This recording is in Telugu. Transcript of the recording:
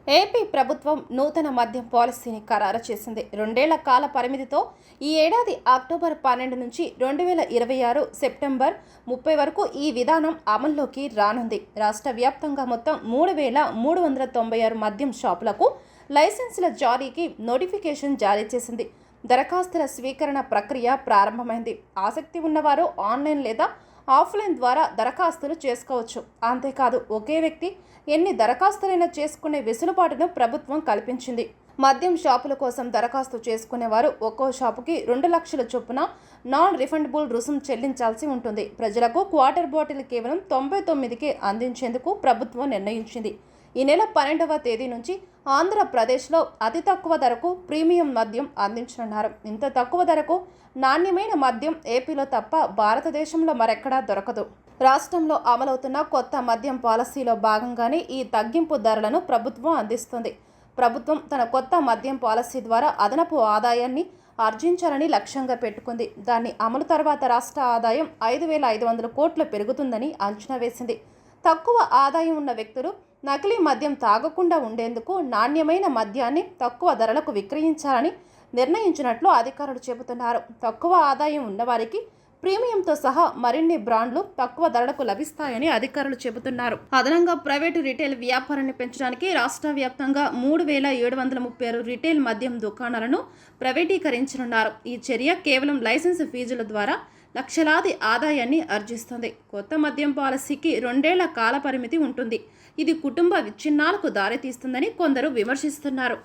ఏపీ ప్రభుత్వం నూతన మద్యం పాలసీని ఖరారు చేసింది. 2 ఏళ్ల కాల పరిమితితో ఈ ఏడాది అక్టోబర్ 12 నుంచి 2026 సెప్టెంబర్ 30 వరకు ఈ విధానం అమల్లోకి రానుంది. రాష్ట్ర వ్యాప్తంగా మొత్తం 3,396 మద్యం షాపులకు లైసెన్సుల జారీకి నోటిఫికేషన్ జారీ చేసింది. దరఖాస్తుల స్వీకరణ ప్రక్రియ ప్రారంభమైంది. ఆసక్తి ఉన్నవారు ఆన్లైన్ లేదా ఆఫ్లైన్ ద్వారా దరఖాస్తులు చేసుకోవచ్చు. అంతేకాదు, ఒకే వ్యక్తి ఎన్ని దరఖాస్తులైనా చేసుకునే వెసులుబాటును ప్రభుత్వం కల్పించింది. మద్యం షాపుల కోసం దరఖాస్తు చేసుకునేవారు ఒక్కో షాపుకి 2 లక్షల చొప్పున నాన్ రిఫండబుల్ రుసుం చెల్లించాల్సి ఉంటుంది. ప్రజలకు క్వార్టర్ బాటిల్ కేవలం 99కి అందించేందుకు ప్రభుత్వం నిర్ణయించింది. ఈ నెల 12వ తేదీ నుంచి ఆంధ్రప్రదేశ్లో అతి తక్కువ ధరకు ప్రీమియం మద్యం అందించనున్నారు. ఇంత తక్కువ ధరకు నాణ్యమైన మద్యం ఏపీలో తప్ప భారతదేశంలో మరెక్కడా దొరకదు. రాష్ట్రంలో అమలవుతున్న కొత్త మద్యం పాలసీలో భాగంగానే ఈ తగ్గింపు ధరలను ప్రభుత్వం అందిస్తుంది. ప్రభుత్వం తన కొత్త మద్యం పాలసీ ద్వారా అదనపు ఆదాయాన్ని ఆర్జించాలని లక్ష్యంగా పెట్టుకుంది. దాన్ని అమలు తర్వాత రాష్ట్ర ఆదాయం 5,500 కోట్లు పెరుగుతుందని అంచనా వేసింది. తక్కువ ఆదాయం ఉన్న వ్యక్తులు నకిలీ మద్యం తాగకుండా ఉండేందుకు నాణ్యమైన మద్యాన్ని తక్కువ ధరలకు విక్రయించాలని నిర్ణయించినట్లు అధికారులు చెబుతున్నారు. తక్కువ ఆదాయం ఉన్నవారికి ప్రీమియంతో సహా మరిన్ని బ్రాండ్లు తక్కువ ధరలకు లభిస్తాయని అధికారులు చెబుతున్నారు. అదనంగా ప్రైవేటు రిటైల్ వ్యాపారాన్ని పెంచడానికి రాష్ట్ర వ్యాప్తంగా 3,736 రిటైల్ మద్యం దుకాణాలను ప్రైవేటీకరించనున్నారు. ఈ చర్య కేవలం లైసెన్స్ ఫీజుల ద్వారా లక్షలాది ఆదాయాన్ని ఆర్జిస్తుంది. కొత్త మద్యం పాలసీకి 2 ఏళ్ల కాల పరిమితి ఉంటుంది. ఇది కుటుంబ విచ్ఛిన్నాలకు దారితీస్తుందని కొందరు విమర్శిస్తున్నారు.